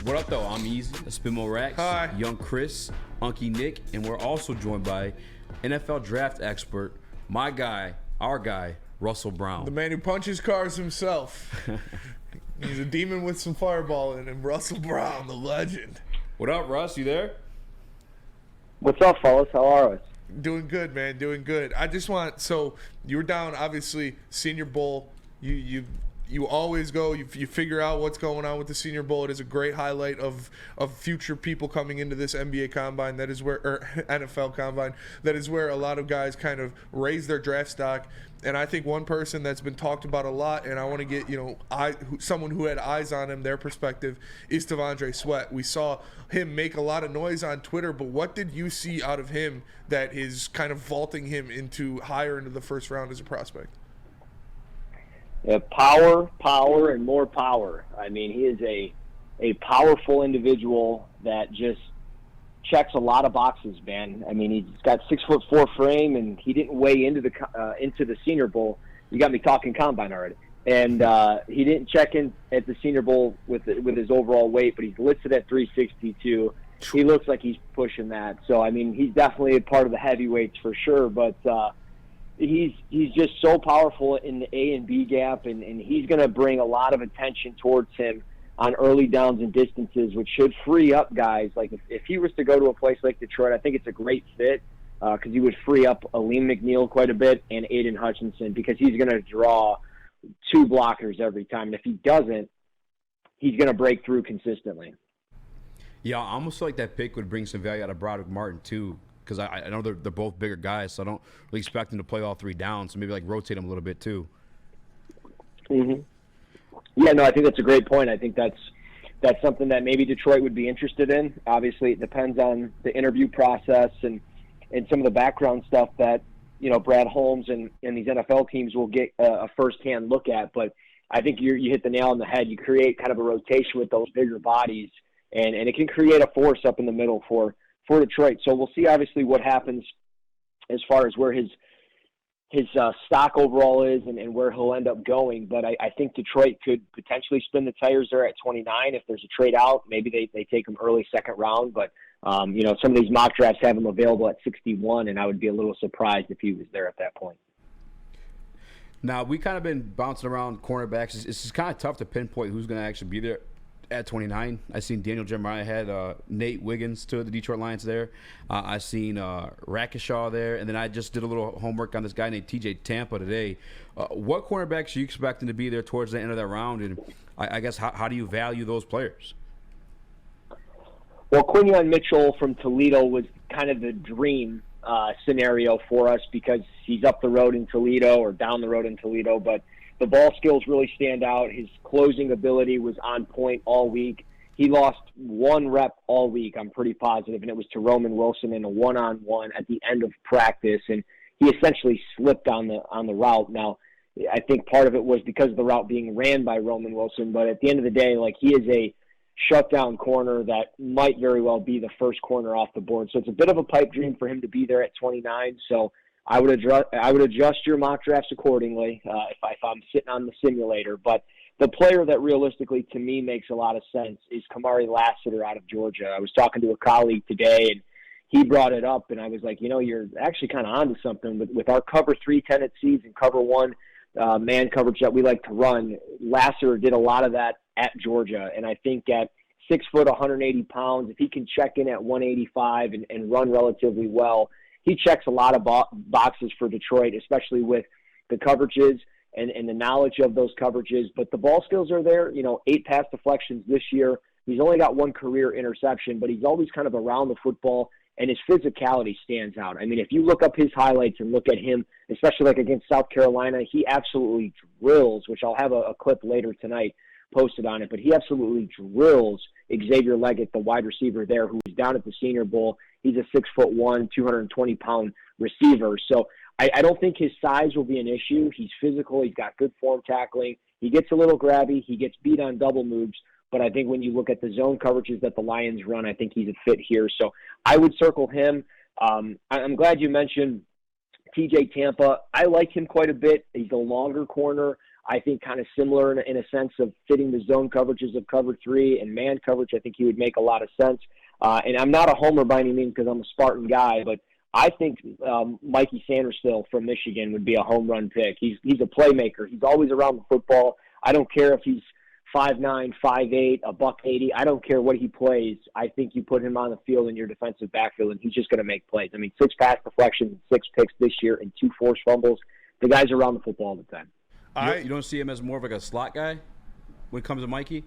What up, though? I'm Easy, Spimo Rax, Hi. Young Chris, Unky Nick, and we're also joined by NFL draft expert, my guy, our guy, Russell Brown. The man who punches cars himself. He's a demon with some fireball in him. Russell Brown, the legend. What up, Russ? You there? What's up, fellas? How are us? Doing good, man. Doing good. I just want, so you were down, obviously, Senior Bowl. You always go, you figure out what's going on with the Senior Bowl. It is a great highlight of future people coming into this NBA combine. That is where, or NFL combine, that is where a lot of guys kind of raise their draft stock. And I think one person that's been talked about a lot, and I want to get, someone who had eyes on him, their perspective, is T'Vondre Sweat. We saw him make a lot of noise on Twitter, but what did you see out of him that is kind of vaulting him higher into the first round as a prospect? Yeah, power, and more power. I mean, he is a powerful individual that just checks a lot of boxes, man. I mean, he's got 6'4" frame, and he didn't weigh into the Senior Bowl. You got me talking combine already. And he didn't check in at the Senior Bowl with his overall weight, but he's listed at 362. He looks like he's pushing that. So, I mean, he's definitely a part of the heavyweights for sure, but he's just so powerful in the A and B gap, and he's going to bring a lot of attention towards him on early downs and distances, which should free up guys. Like if he was to go to a place like Detroit, I think it's a great fit because he would free up Aleem McNeil quite a bit and Aiden Hutchinson, because he's going to draw two blockers every time. And if he doesn't, he's going to break through consistently. Yeah, I almost feel like that pick would bring some value out of Broderick Martin, too, because I know they're both bigger guys, so I don't really expect them to play all three downs. So maybe like rotate them a little bit too. Mm-hmm. Yeah, no, I think that's a great point. I think that's something that maybe Detroit would be interested in. Obviously, it depends on the interview process and some of the background stuff that Brad Holmes and these NFL teams will get a firsthand look at. But I think you hit the nail on the head. You create kind of a rotation with those bigger bodies, and it can create a force up in the middle for Detroit. So we'll see obviously what happens as far as where his stock overall is and where he'll end up going. But I think Detroit could potentially spin the tires there at 29. If there's a trade out, maybe they take him early second round. But, some of these mock drafts have him available at 61, and I would be a little surprised if he was there at that point. Now, we kind of been bouncing around cornerbacks. It's just kind of tough to pinpoint who's going to actually be there at 29. I seen Daniel Jeremiah had Nate Wiggins to the Detroit Lions there. I seen Rackeshaw there, and then I just did a little homework on this guy named TJ Tampa today. What cornerbacks are you expecting to be there towards the end of that round? And I guess how do you value those players? Well, Quinyon Mitchell from Toledo was kind of the dream scenario for us because he's up the road in Toledo or down the road in Toledo, but the ball skills really stand out. His closing ability was on point all week. He lost one rep all week, I'm pretty positive, and it was to Roman Wilson in a one-on-one at the end of practice, and he essentially slipped on the route. Now, I think part of it was because of the route being ran by Roman Wilson, but at the end of the day, he is a shutdown corner that might very well be the first corner off the board. So it's a bit of a pipe dream for him to be there at 29. So I would adjust your mock drafts accordingly if I'm sitting on the simulator. But the player that realistically to me makes a lot of sense is Kamari Lassiter out of Georgia. I was talking to a colleague today, and he brought it up, and I was like, you're actually kind of onto something. With our cover 3 tendencies and cover 1 man coverage that we like to run, Lassiter did a lot of that at Georgia. And I think at 6 foot, 180 pounds, if he can check in at 185 and run relatively well, he checks a lot of boxes for Detroit, especially with the coverages and the knowledge of those coverages. But the ball skills are there. 8 pass deflections this year. He's only got 1 career interception, but he's always kind of around the football, and his physicality stands out. I mean, if you look up his highlights and look at him, especially against South Carolina, he absolutely drills, which I'll have a clip later tonight posted on it, but he absolutely drills Xavier Leggett, the wide receiver there, who's down at the Senior Bowl. He's a 6'1", 220-pound receiver. So I don't think his size will be an issue. He's physical. He's got good form tackling. He gets a little grabby. He gets beat on double moves. But I think when you look at the zone coverages that the Lions run, I think he's a fit here. So I would circle him. I'm glad you mentioned TJ Tampa. I like him quite a bit. He's a longer corner. I think kind of similar in a sense of fitting the zone coverages of cover 3 and man coverage. I think he would make a lot of sense. And I'm not a homer by any means because I'm a Spartan guy, but I think Mikey Sandersville from Michigan would be a home run pick. He's a playmaker. He's always around the football. I don't care if he's 5'9", 5'8", $180. I don't care what he plays. I think you put him on the field in your defensive backfield, and he's just going to make plays. I mean, 6 pass deflections, 6 picks this year, and 2 forced fumbles. The guy's around the football all the time. You don't see him as more of like a slot guy when it comes to Mikey?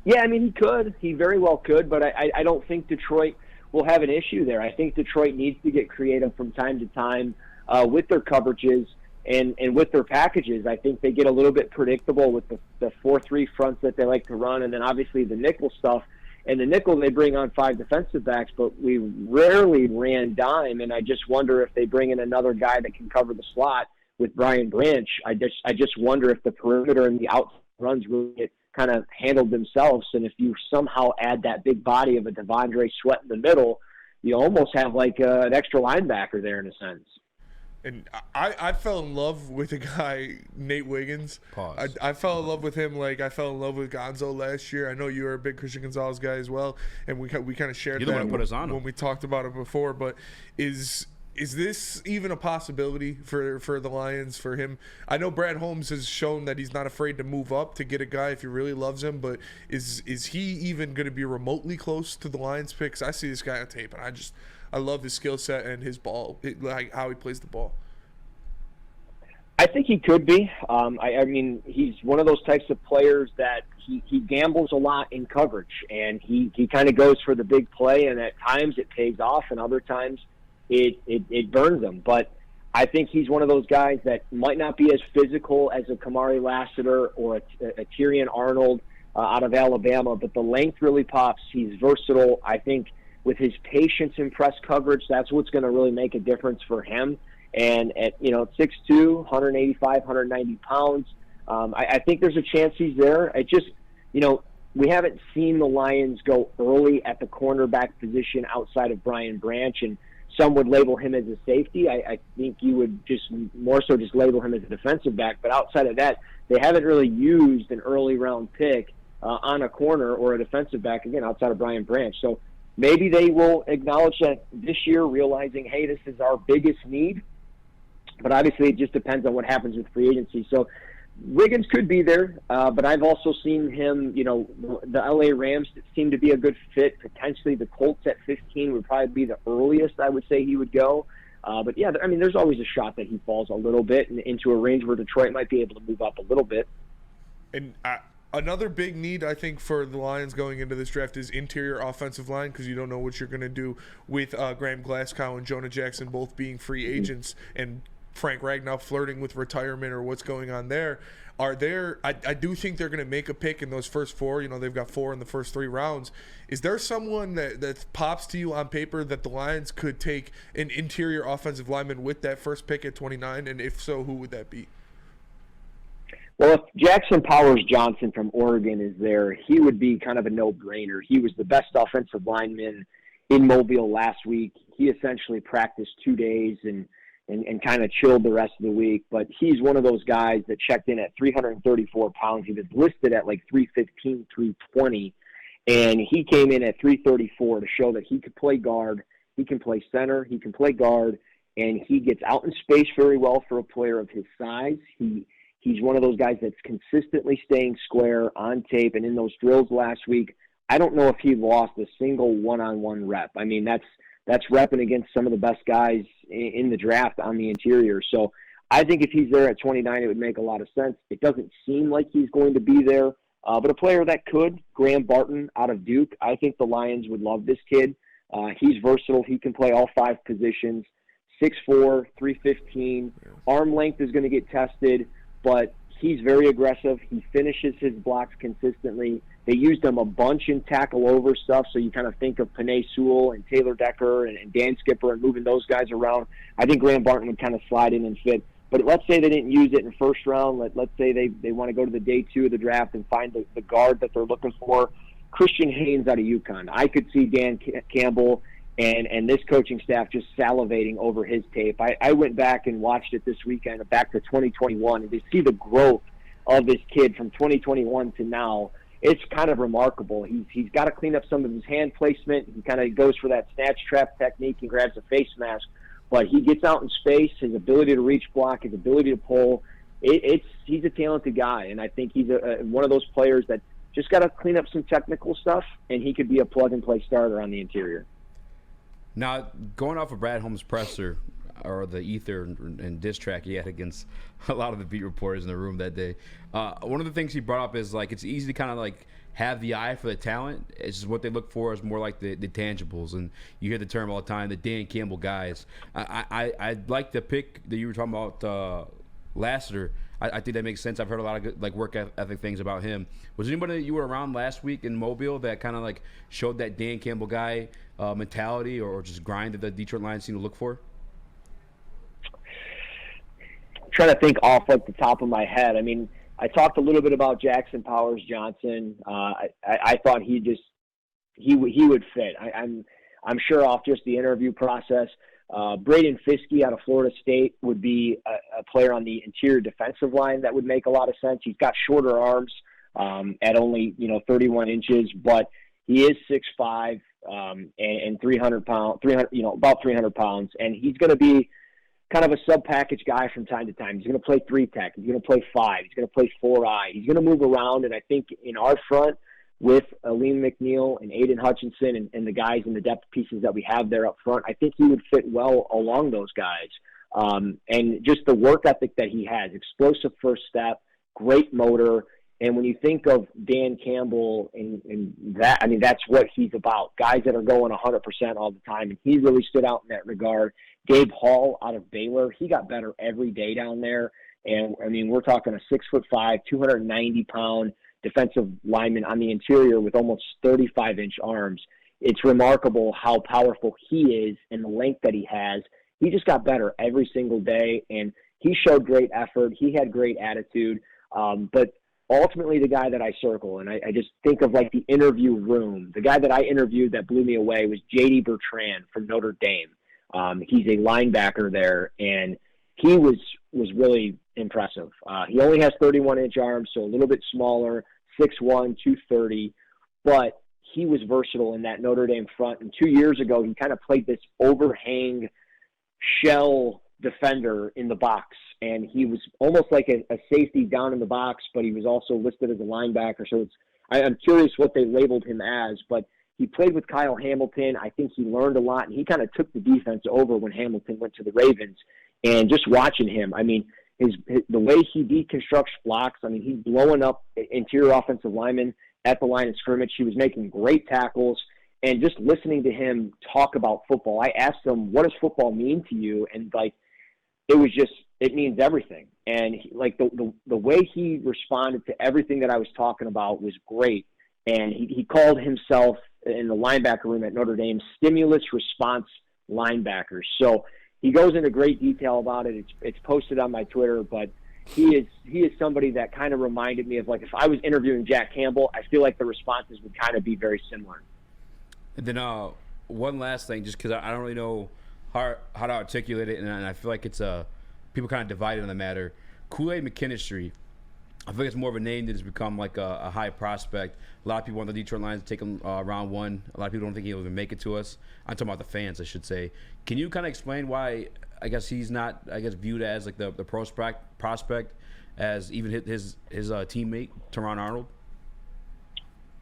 Yeah, I mean, he could. He very well could, but I don't think Detroit will have an issue there. I think Detroit needs to get creative from time to time with their coverages and with their packages. I think they get a little bit predictable with the 4-3 fronts that they like to run, and then obviously the nickel stuff. And the nickel, they bring on 5 defensive backs, but we rarely ran dime, and I just wonder if they bring in another guy that can cover the slot with Brian Branch. I just wonder if the perimeter and the out runs really get kind of handled themselves, and if you somehow add that big body of a Devondre Sweat in the middle, you almost have like an extra linebacker there in a sense. And I fell in love with a guy, Nate Wiggins. Pause. I fell in love with him like I fell in love with Gonzo last year. I know you were a big Christian Gonzalez guy as well, and we kind of shared that when we talked about it before. But is this even a possibility for the Lions, for him? I know Brad Holmes has shown that he's not afraid to move up to get a guy if he really loves him, but is he even going to be remotely close to the Lions picks? I see this guy on tape, and I love his skill set and his ball, like how he plays the ball. I think he could be. I mean, he's one of those types of players that he gambles a lot in coverage, and he kind of goes for the big play, and at times it pays off, and other times it burns him. But I think he's one of those guys that might not be as physical as a Kamari Lassiter or a Tyrion Arnold out of Alabama, but the length really pops. He's versatile. I think with his patience in press coverage, that's what's going to really make a difference for him. And at 6'2", 185, 190 pounds, I think there's a chance he's there. It just, we haven't seen the Lions go early at the cornerback position outside of Brian Branch, and some would label him as a safety. I think you would just more so just label him as a defensive back. But outside of that, they haven't really used an early round pick on a corner or a defensive back, again, outside of Brian Branch. So maybe they will acknowledge that this year, realizing, hey, this is our biggest need. But obviously it just depends on what happens with free agency. So Wiggins could be there, but I've also seen him, the LA Rams seem to be a good fit. Potentially the Colts at 15 would probably be the earliest I would say he would go. But yeah, I mean, there's always a shot that he falls a little bit into a range where Detroit might be able to move up a little bit. And another big need, I think, for the Lions going into this draft is interior offensive line, because you don't know what you're going to do with Graham Glasgow and Jonah Jackson both being free agents, and Frank Ragnow flirting with retirement or what's going on there. I do think they're going to make a pick in those first 4. They've got 4 in the first 3 rounds. Is there someone that pops to you on paper that the Lions could take an interior offensive lineman with that first pick at 29? And if so, who would that be? Well, if Jackson Powers Johnson from Oregon is there, he would be kind of a no-brainer. He was the best offensive lineman in Mobile last week. He essentially practiced 2 days and kind of chilled the rest of the week. But he's one of those guys that checked in at 334 pounds. He was listed at like 315, 320. And he came in at 334 to show that he could play guard, he can play center, he can play guard, and he gets out in space very well for a player of his size. He's one of those guys that's consistently staying square on tape. And in those drills last week, I don't know if he lost a single one-on-one rep. I mean, that's repping against some of the best guys in the draft on the interior. So I think if he's there at 29, it would make a lot of sense. It doesn't seem like he's going to be there, but a player that could, Graham Barton out of Duke, I think the Lions would love this kid. He's versatile. He can play all 5 positions, 6'4", 315. Arm length is going to get tested, but he's very aggressive. He finishes his blocks consistently. They used him a bunch in tackle over stuff, so you kind of think of Penei Sewell and Taylor Decker and Dan Skipper and moving those guys around. I think Graham Barton would kind of slide in and fit. But let's say they didn't use it in first round. Let's say they want to go to the day 2 of the draft and find the guard that they're looking for. Christian Haynes out of UConn. I could see Dan Campbell and this coaching staff just salivating over his tape. I went back and watched it this weekend, back to 2021, and to see the growth of this kid from 2021 to now, it's kind of remarkable. He's got to clean up some of his hand placement. He kind of goes for that snatch trap technique and grabs a face mask, but he gets out in space. His ability to reach block, his ability to pull, he's a talented guy, and I think he's one of those players that just got to clean up some technical stuff, and he could be a plug-and-play starter on the interior. Now, going off of Brad Holmes' presser, or the ether and diss track he had against a lot of the beat reporters in the room that day, one of the things he brought up is, like, it's easy to kind of, like, have the eye for the talent. It's just what they look for is more like the tangibles. And you hear the term all the time, the Dan Campbell guys. I'd like the pick that you were talking about, Lassiter. I think that makes sense. I've heard a lot of good, like, work ethic things about him. Was there anybody that you were around last week in Mobile that kind of, like, showed that Dan Campbell guy mentality or just grind that the Detroit Lions seem to look for? I'm trying to think off, like, the top of my head. I mean, I talked a little bit about Jackson Powers Johnson. I thought he would fit. I'm sure off just the interview process. Braden Fiske out of Florida State would be a player on the interior defensive line that would make a lot of sense. He's got shorter arms at only 31 inches, but he is 6'5" and 300 pounds, about 300 pounds, and he's going to be kind of a sub-package guy from time to time. He's going to play 3-tech. He's going to play 5. He's going to play 4-eye. He's going to move around, and I think in our front with Liam McNeil and Aiden Hutchinson and the guys in the depth pieces that we have there up front, I think he would fit well along those guys. And just the work ethic that he has, explosive first step, great motor. And when you think of Dan Campbell and that, I mean, that's what he's about. Guys that are going 100% all the time. And he really stood out in that regard. Gabe Hall out of Baylor, he got better every day down there. And, I mean, we're talking a 6'5", 290-pound defensive lineman on the interior with almost 35-inch arms. It's remarkable how powerful he is and the length that he has. He just got better every single day, and he showed great effort. He had great attitude. But ultimately the guy that I circle, and I just think of, like, the interview room, the guy that I interviewed that blew me away was J.D. Bertrand from Notre Dame. He's a linebacker there, and he was really impressive. He only has 31-inch arms, so a little bit smaller, 6'1", 230, but he was versatile in that Notre Dame front. And 2 years ago, he kind of played this overhang shell defender in the box, and he was almost like a safety down in the box, but he was also listed as a linebacker. So I'm curious what they labeled him as, but he played with Kyle Hamilton. I think he learned a lot, and he kind of took the defense over when Hamilton went to the Ravens. And just watching him, I mean, the way he deconstructs blocks, I mean, he's blowing up interior offensive linemen at the line of scrimmage. He was making great tackles. And just listening to him talk about football, I asked him, what does football mean to you? And, like, it means everything. And, the way he responded to everything that I was talking about was great. And he called himself, in the linebacker room at Notre Dame, stimulus response linebackers. So he goes into great detail about it. It's posted on my Twitter, but he is somebody that kind of reminded me of, like, if I was interviewing Jack Campbell, I feel like the responses would kind of be very similar. And then one last thing, just because I don't really know how to articulate it, and I feel like it's people kind of divided on the matter. Kool-Aid McKinstry, I feel like it's more of a name that has become like a high prospect. A lot of people on the Detroit Lions take him round one. A lot of people don't think he'll even make it to us. I'm talking about the fans, I should say. Can you kind of explain why, I guess, he's not, viewed as like the prospect as even his teammate, Teron Arnold?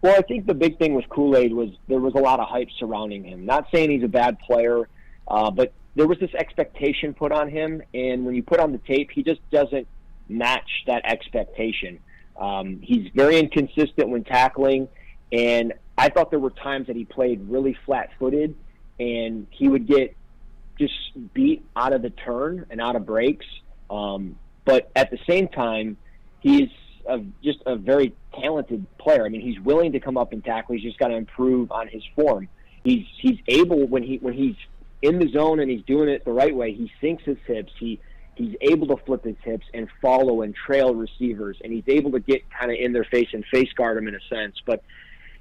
Well, I think the big thing with Kool-Aid was there was a lot of hype surrounding him. Not saying he's a bad player, but there was this expectation put on him, and when you put on the tape, he just doesn't match that expectation. He's very inconsistent when tackling, and I thought there were times that he played really flat-footed, and he would get just beat out of the turn and out of breaks. But at the same time, he's just a very talented player. I mean, he's willing to come up and tackle. He's just got to improve on his form. He's able, when he's in the zone and he's doing it the right way, he sinks his hips. He's able to flip his hips and follow and trail receivers, and he's able to get kind of in their face and face guard them in a sense. But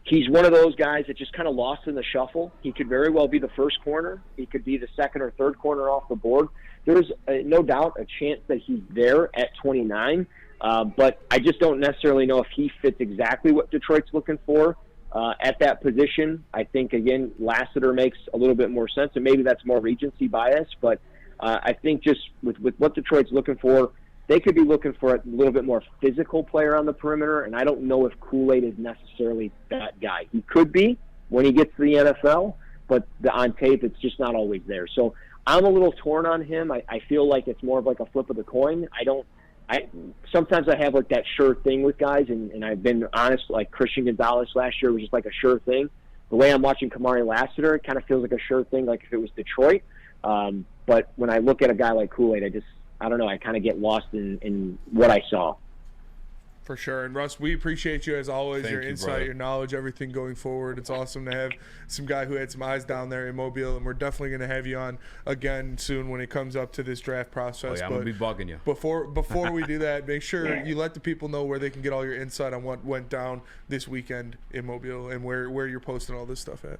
he's one of those guys that just kind of lost in the shuffle. He could very well be the first corner. He could be the second or third corner off the board. There's no doubt a chance that he's there at 29, but I just don't necessarily know if he fits exactly what Detroit's looking for at that position. I think, again, Lassiter makes a little bit more sense, and maybe that's more recency bias, but I think just with what Detroit's looking for, they could be looking for a little bit more physical player on the perimeter, and I don't know if Kool-Aid is necessarily that guy. He could be when he gets to the NFL, but on tape, it's just not always there. So I'm a little torn on him. I feel like it's more of like a flip of the coin. Sometimes I have like that sure thing with guys, and I've been honest, like Christian Gonzalez last year was just like a sure thing. The way I'm watching Kamari Lassiter, it kind of feels like a sure thing, like if it was Detroit. But when I look at a guy like Kool-Aid, I don't know, I kind of get lost in what I saw. For sure. And Russ, we appreciate you as always, your insight, brother. your knowledge, everything going forward. It's awesome to have some guy who had some eyes down there in Mobile, and we're definitely going to have you on again soon when it comes up to this draft process. I'm going to be bugging you. Before we do that, make sure you let the people know where they can get all your insight on what went down this weekend in Mobile and where you're posting all this stuff at.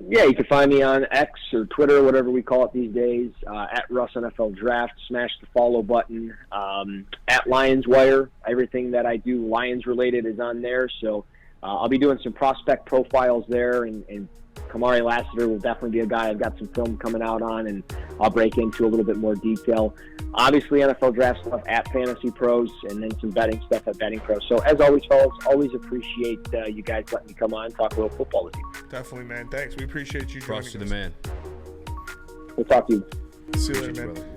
Yeah, you can find me on X or Twitter, whatever we call it these days, at Russ NFL Draft. Smash the follow button. At Lions Wire, everything that I do Lions related is on there. So I'll be doing some prospect profiles there, and Kamari Lassiter will definitely be a guy I've got some film coming out on, and I'll break into a little bit more detail. Obviously, NFL Draft stuff at Fantasy Pros, and then some betting stuff at Betting Pros. So, as always, fellas, always appreciate you guys letting me come on and talk a little football with you. Definitely, man. Thanks. We appreciate you joining us. Trust you, the man. We'll talk to you. See you later, man.